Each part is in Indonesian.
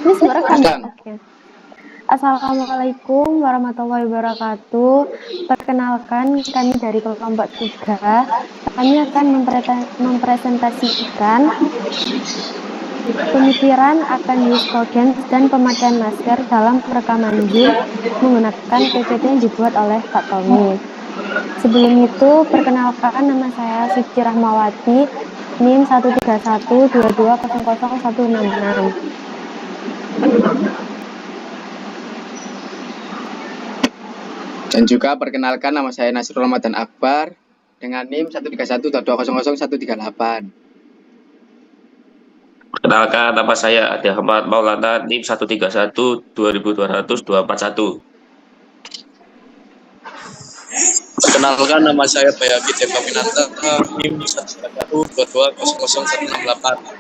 Ini suara kan? Silakan. Oke. Assalamualaikum warahmatullahi wabarakatuh. Perkenalkan, kami dari kelompok 3. Kami akan mempresentasikan pemikiran akan use Cogens dan pemakaian masker dalam rekaman Zoom menggunakan PPT yang dibuat oleh Pak Tommy. Sebelum itu, perkenalkan, nama saya Suci Rahmawati, NIM 13122000166. Dan juga perkenalkan, nama saya Nasrul Ramadan Akbar dengan NIM 13122000138. Perkenalkan, nama saya Adi Ahmad Maulana, NIM 131-2200-241. Perkenalkan, nama saya Bayaki Deva Minanta, NIM 131-22000168.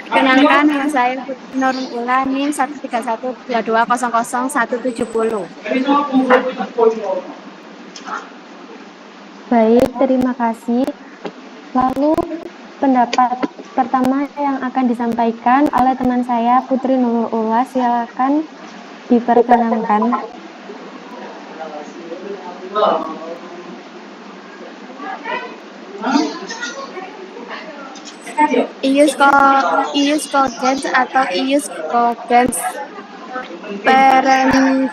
Perkenalkan, nama saya Putri Nurul Ula, NIM 131-22000170. Baik, terima kasih. Lalu pendapat pertama yang akan disampaikan oleh teman saya Putri Nurul Ula, silakan diperkenankan. Ius Cogens atau Ius Cogens Peremptory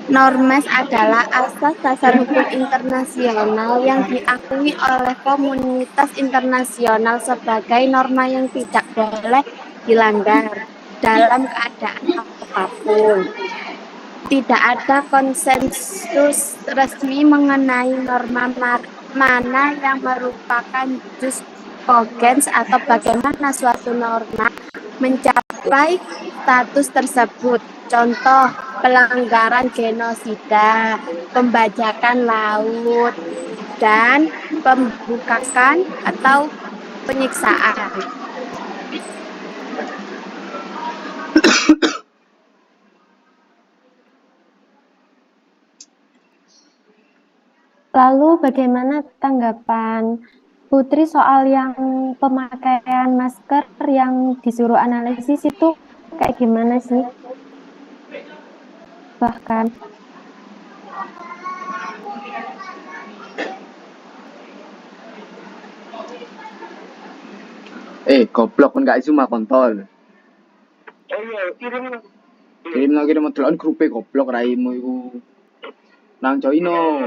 Normes adalah asas dasar hukum internasional yang diakui oleh komunitas internasional sebagai norma yang tidak boleh dilanggar dalam keadaan apapun. Tidak ada konsensus resmi mengenai norma mana yang merupakan jus cogens atau bagaimana suatu norma mencapai status tersebut. Contoh, pelanggaran genosida, pembajakan laut, dan pembukaan atau penyiksaan. Lalu bagaimana tanggapan Putri soal yang pemakaian masker yang disuruh analisis itu kayak gimana sih? Bahkan Goblok kan gak iso mah kontol. Kirim deloken grupe goblok raimu iku. Nang joino.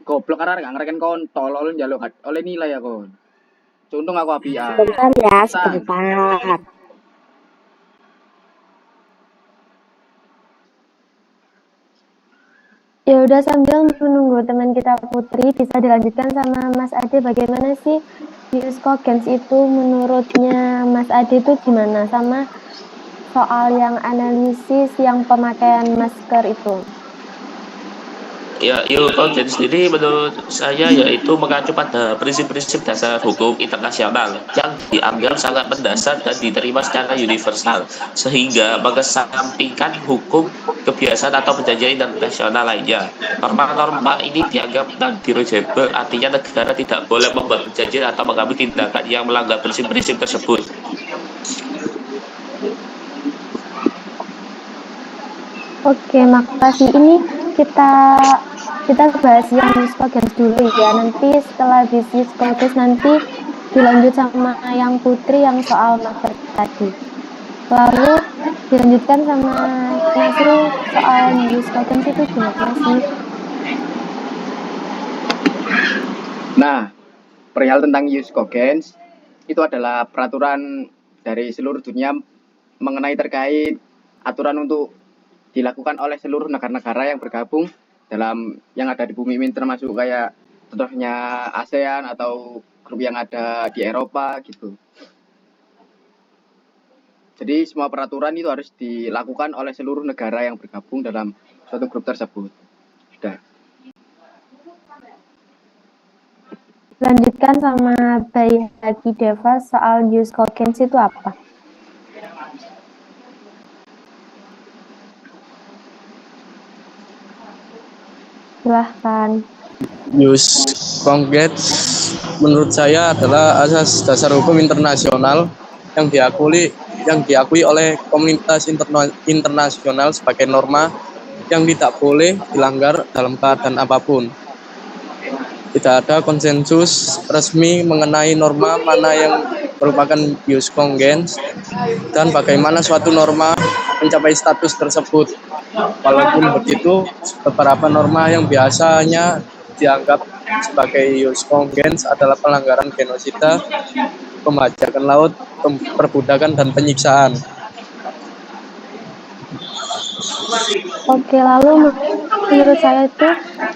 Goblok karena gak ngereken kontol oleh njaluk oleh nilai ya kon. Untung aku apian. Sebentar ya, sebentar. ya udah, sambil menunggu teman kita Putri, bisa dilanjutkan sama Mas Ade. Bagaimana sih use cogens itu menurutnya Mas Ade itu gimana, sama soal yang analisis yang pemakaian masker itu? Ya, use Cogens sendiri menurut saya yaitu mengacu pada prinsip-prinsip dasar hukum internasional yang dianggap sangat mendasar dan diterima secara universal, sehingga mengesampingkan hukum, kebiasaan atau perjanjian internasional lainnya. Norma-norma ini dianggap non-negotiable, artinya negara tidak boleh membuat perjanjian atau mengambil tindakan yang melanggar prinsip-prinsip tersebut. Oke, makasih. Ini kita bahas yang use cogens dulu ya. Nanti setelah habis use cogens nanti dilanjut sama yang Putri yang soal masker tadi. Lalu dilanjutkan sama Nasrul soal use cogens itu gimana sih? Nah, perihal tentang use cogens itu adalah peraturan dari seluruh dunia mengenai terkait aturan untuk dilakukan oleh seluruh negara-negara yang bergabung dalam yang ada di bumi ini, termasuk kayak contohnya ASEAN atau grup yang ada di Eropa gitu. Jadi semua peraturan itu harus dilakukan oleh seluruh negara yang bergabung dalam suatu grup tersebut. Sudah. Lanjutkan sama Bayaki Deva soal use cogens itu apa? Silahkan. Jus Cogens menurut saya adalah asas dasar hukum internasional yang diakui oleh komunitas internasional sebagai norma yang tidak boleh dilanggar dalam keadaan apapun. Tidak ada konsensus resmi mengenai norma mana yang merupakan jus cogens dan bagaimana suatu norma mencapai status tersebut. Walaupun begitu, beberapa norma yang biasanya dianggap sebagai jus cogens adalah pelanggaran genosida, pembajakan laut, perbudakan, dan penyiksaan. Oke, lalu menurut saya itu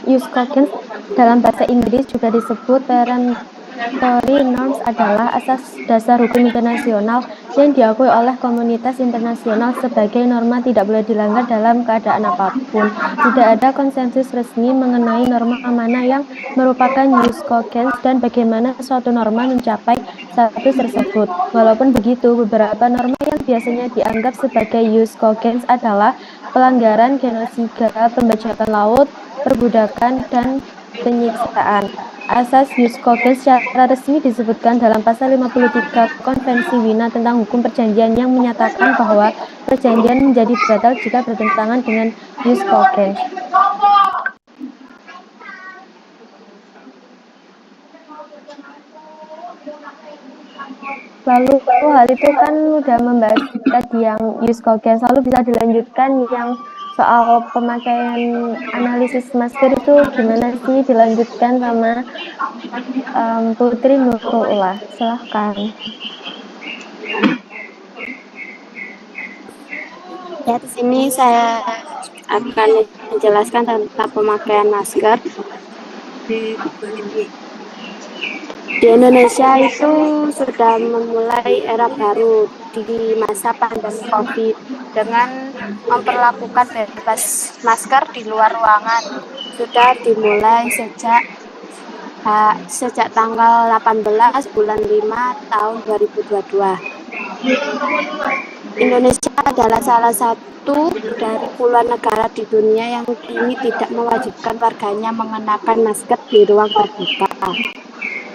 jus cogens dalam bahasa Inggris juga disebut peremptory norms adalah asas dasar hukum internasional yang diakui oleh komunitas internasional sebagai norma tidak boleh dilanggar dalam keadaan apapun. Tidak ada konsensus resmi mengenai norma mana yang merupakan jus cogens dan bagaimana suatu norma mencapai status tersebut. Walaupun begitu, beberapa norma yang biasanya dianggap sebagai jus cogens adalah pelanggaran genosida, pembajakan laut, perbudakan, dan penyiksaan. Asas jus cogens secara resmi disebutkan dalam pasal 53 Konvensi Wina tentang hukum perjanjian yang menyatakan bahwa perjanjian menjadi batal jika bertentangan dengan jus cogens. Lalu hal itu kan udah membahas tadi yang jus cogens, lalu bisa dilanjutkan yang soal pemakaian analisis masker itu gimana sih, dilanjutkan sama Putri Nurul Ulah. Silahkan. Ya, di sini saya akan menjelaskan tentang pemakaian masker di Indonesia. Itu sudah memulai era baru di masa pandemi COVID dengan memperlakukan bebas masker di luar ruangan. Sudah dimulai sejak tanggal 18 bulan 5 tahun 2022. Indonesia adalah salah satu dari puluhan negara di dunia yang kini tidak mewajibkan warganya mengenakan masker di ruang terbuka.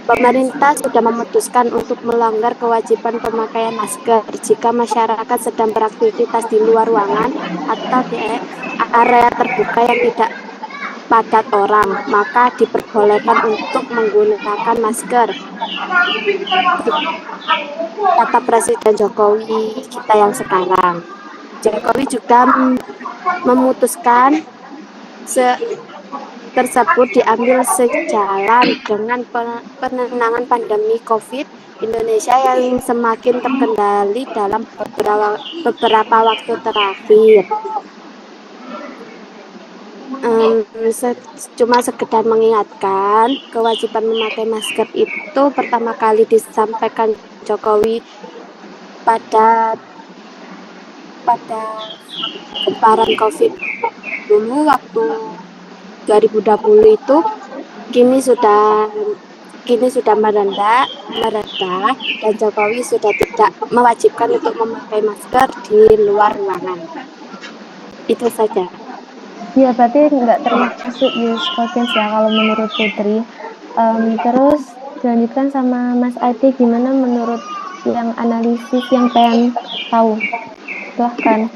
Pemerintah sudah memutuskan untuk melanggar kewajiban pemakaian masker jika masyarakat sedang beraktivitas di luar ruangan atau di area terbuka yang tidak padat orang, maka diperbolehkan untuk menggunakan masker. Kata Presiden Jokowi kita yang sekarang. Jokowi juga memutuskan tersebut diambil sejalan dengan penanganan pandemi COVID Indonesia yang semakin terkendali dalam beberapa waktu terakhir. Cuma sekedar mengingatkan, kewajiban memakai masker itu pertama kali disampaikan Jokowi pada penyebaran COVID dulu waktu 2020 itu kini sudah mereda dan Jokowi sudah tidak mewajibkan untuk memakai masker di luar ruangan. Itu saja. Ya, berarti nggak termasuk jus cogens ya kalau menurut Putri. Terus dilanjutkan sama Mas Adi, gimana menurut yang analisis yang pengen tahu? Silahkan.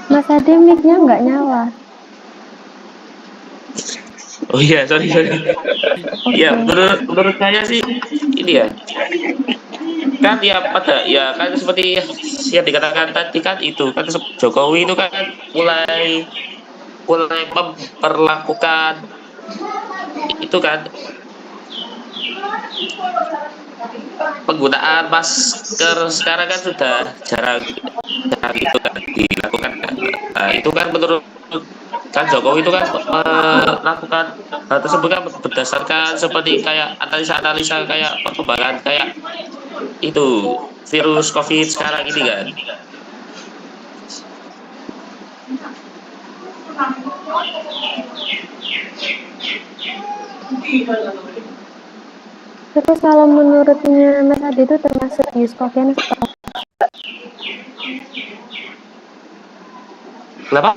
Mas Adi mic-nya nggak nyala. Oh iya, sorry. Ya, menurut saya sih ini ya. Kan ya kan seperti yang dikatakan tadi kan itu kan Jokowi itu kan mulai memperlakukan itu kan penggunaan masker sekarang kan sudah jarang itu kan dilakukan kan. Nah, itu kan menurut kan Jokowi itu kan melakukan hal tersebut kan berdasarkan seperti kayak analisa kayak perkembangan kayak itu virus COVID sekarang ini kan. Terus kalau menurutnya Mas Adi itu termasuk use cocaine atau Kenapa?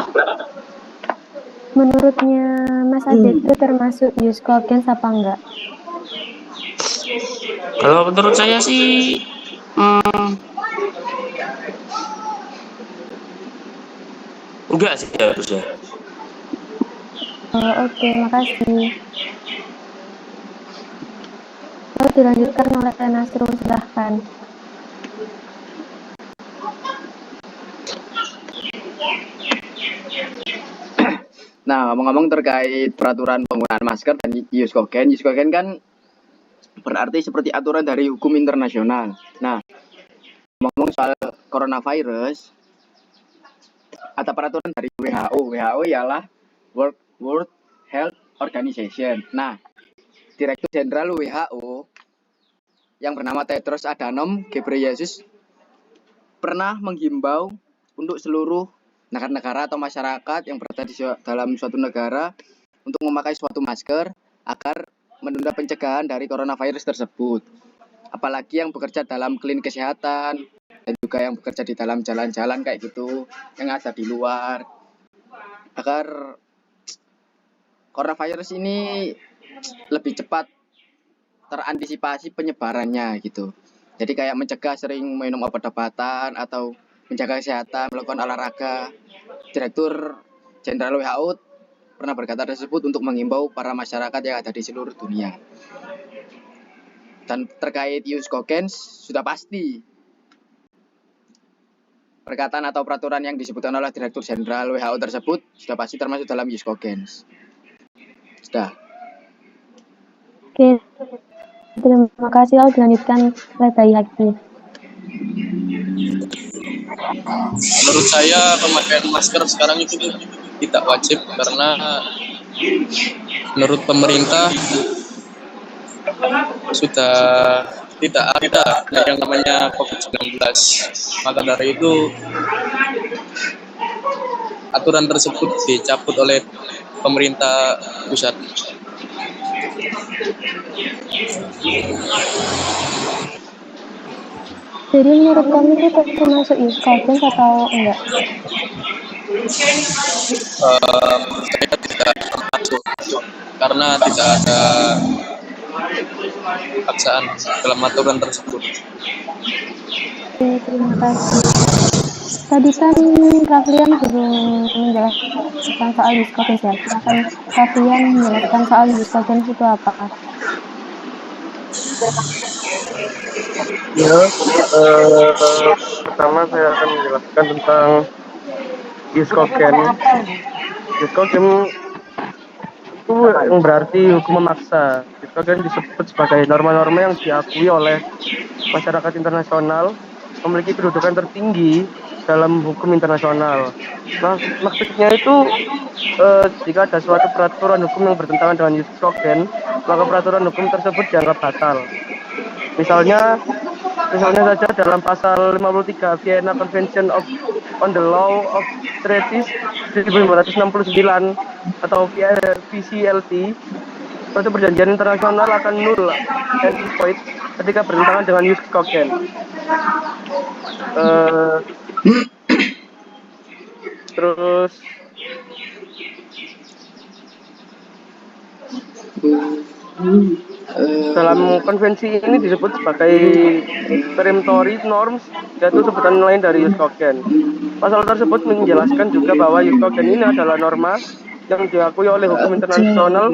menurutnya Mas Adi itu termasuk use cocaine apa enggak? Kalau menurut saya sih enggak sih harusnya. Oh, oke, makasih. Lalu dilanjutkan oleh Nasrul, silahkan. Nah, ngomong-ngomong terkait peraturan penggunaan masker dan use cocaine kan berarti seperti aturan dari hukum internasional. Nah, ngomong soal coronavirus, ada peraturan dari WHO. WHO ialah World Health Organization. Nah, Direktur Jenderal WHO yang bernama Tedros Adhanom Ghebreyesus pernah menghimbau untuk seluruh negara-negara atau masyarakat yang berada di dalam suatu negara untuk memakai suatu masker agar menunda pencegahan dari coronavirus tersebut. Apalagi yang bekerja dalam klinik kesehatan dan juga yang bekerja di dalam jalan-jalan kayak gitu, yang ada di luar, agar coronavirus ini lebih cepat terantisipasi penyebarannya gitu. Jadi kayak mencegah sering minum obat-obatan atau menjaga kesehatan, melakukan olahraga. Direktur Jenderal WHO pernah berkata tersebut untuk mengimbau para masyarakat yang ada di seluruh dunia. Dan terkait use cocaine sudah pasti perkataan atau peraturan yang disebutkan oleh Direktur Jenderal WHO tersebut sudah pasti termasuk dalam use cocaine. Sudah. Oke, terima kasih. Lalu dilanjutkan oleh Bayi lagi. Menurut saya pemakaian masker sekarang itu tidak wajib karena menurut pemerintah sudah tidak ada yang namanya COVID-19. Maka dari itu aturan tersebut dicabut oleh pemerintah pusat. Jadi menurut kamu itu termasuk use cocaine atau enggak? Menurut saya tidak termasuk karena tidak ada paksaan dalam aturan tersebut. Oke, terima kasih. Tadi kan Raflian belum menjelaskan soal use cocaine ya. Silakan Raflian menjelaskan soal use cocaine itu apa? Ya, pertama saya akan menjelaskan tentang use cocaine. Use cocaine itu yang berarti hukum memaksa. Use cocaine disebut sebagai norma-norma yang diakui oleh masyarakat internasional, memiliki kedudukan tertinggi dalam hukum internasional. Nah, maksudnya itu jika ada suatu peraturan hukum yang bertentangan dengan use cocaine, maka peraturan hukum tersebut dianggap batal. Misalnya saja dalam pasal 53 Vienna Convention on the Law of Treaties 1969 atau VCLT, suatu perjanjian internasional akan null and void ketika bertentangan dengan use cocaine. Terus dalam konvensi ini disebut sebagai peremptory norms, yaitu sebutan lain dari use cocaine. Pasal tersebut menjelaskan juga bahwa use cocaine ini adalah norma yang diakui oleh hukum internasional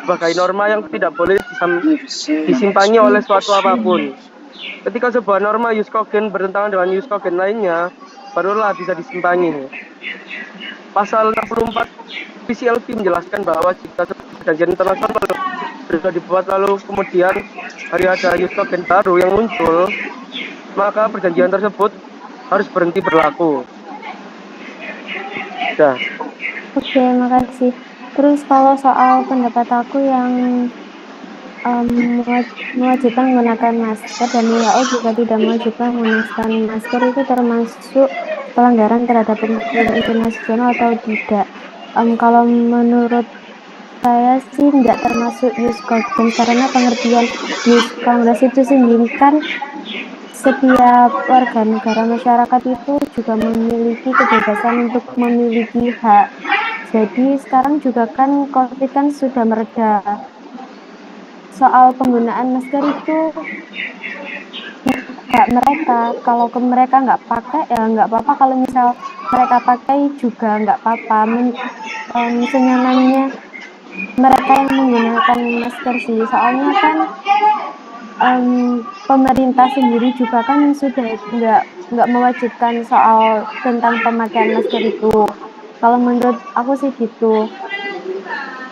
sebagai norma yang tidak boleh disimpangi oleh suatu apapun. Ketika sebuah norma use cocaine bertentangan dengan use cocaine lainnya, barulah bisa disimpangi. Pasal 64 PCLP menjelaskan bahwa jika perjanjian internasional sudah dibuat lalu kemudian hari ada use cocaine baru yang muncul, maka perjanjian tersebut harus berhenti berlaku. Dah. Oke, makasih. Terus kalau soal pendapat aku yang mewajibkan menggunakan masker dan WHO juga tidak mewajibkan menggunakan masker, itu termasuk pelanggaran terhadap hukum internasional atau tidak? Kalau menurut saya sih nggak termasuk youth congress karena pengertian youth congress itu sendiri kan setiap warga negara masyarakat itu juga memiliki kebebasan untuk memiliki hak. Jadi sekarang juga kan COVID kan sudah mereda. Soal penggunaan masker itu hak mereka. Kalau mereka nggak pakai ya nggak apa-apa. Kalau misal mereka pakai juga nggak apa-apa. Senyamannya mereka yang menggunakan masker sih. Soalnya kan pemerintah sendiri juga kan sudah nggak mewajibkan soal tentang pemakaian masker itu. Kalau menurut aku sih gitu.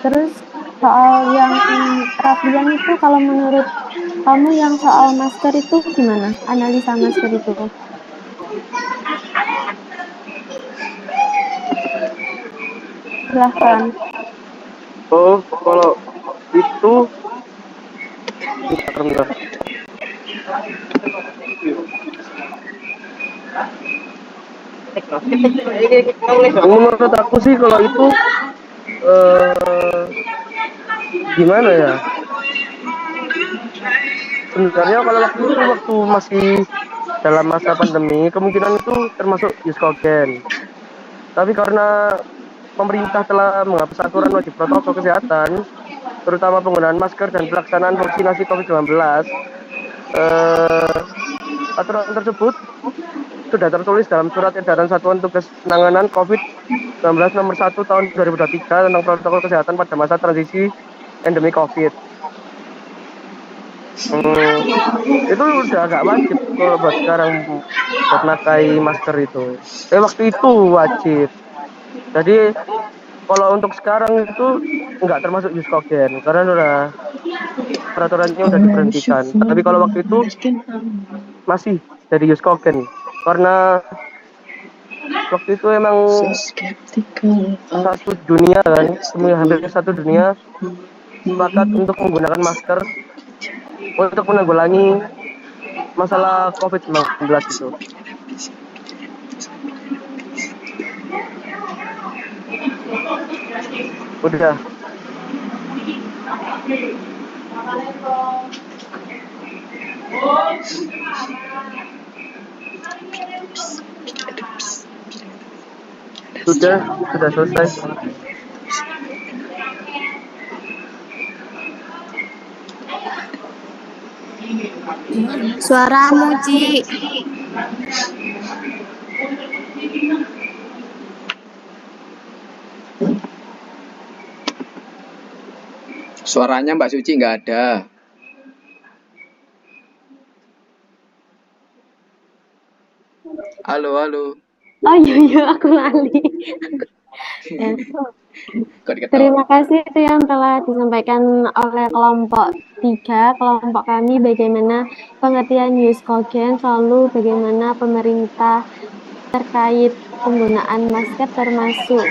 Terus soal yang Raflian itu kalau menurut kamu yang soal masker itu gimana? Analisa masker itu. Silahkan. Oh, kalau itu bentar. Menurut aku sih kalau itu gimana ya? Sebenarnya kalau waktu masih dalam masa pandemi kemungkinan itu termasuk Yuskogen. Tapi karena pemerintah telah menghapus aturan wajib protokol kesehatan, terutama penggunaan masker dan pelaksanaan vaksinasi COVID-19, aturan tersebut sudah tertulis dalam surat edaran Satuan Tugas Penanganan COVID-19 nomor 1 tahun 2023 tentang protokol kesehatan pada masa transisi endemi COVID. Itu udah agak wajib kalau buat sekarang buat pakai masker itu. Waktu itu wajib. Jadi kalau untuk sekarang itu nggak termasuk Yuskogen karena udah peraturannya udah diberhentikan. Tapi kalau waktu itu masih jadi Yuskogen karena waktu itu emang satu dunia kan, hampir satu dunia sepakat untuk menggunakan masker untuk menanggulangi masalah COVID-19 itu. Udah. Sudah selesai. Suaramu, Ci. Suaranya Mbak Suci nggak ada. Halo. Oh iya aku lali. Terima kasih itu yang telah disampaikan oleh kelompok 3, kelompok kami bagaimana pengertian Yuskogen, lalu bagaimana pemerintah terkait penggunaan masker termasuk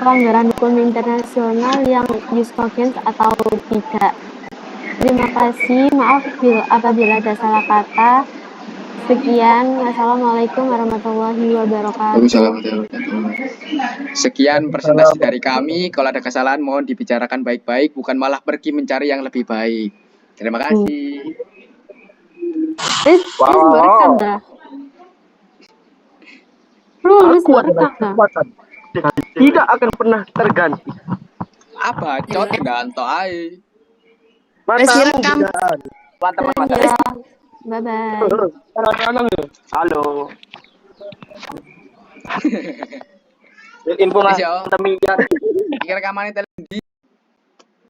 pelanggaran hukum internasional yang Yuskogen atau tidak. Terima kasih, maaf apabila ada salah kata. Sekian, wassalamualaikum warahmatullahi wabarakatuh. Sekian presentasi dari kami. Kalau ada kesalahan mohon dibicarakan baik-baik, bukan malah pergi mencari yang lebih baik. Terima kasih. Berekam dah. Aku adalah kekuatan yang tidak akan pernah terganti. Apa? Cot ganto ai. Matamu Rekam. Ya, bye-bye. Halo. Info Wis yo. temian. Iki rekamannya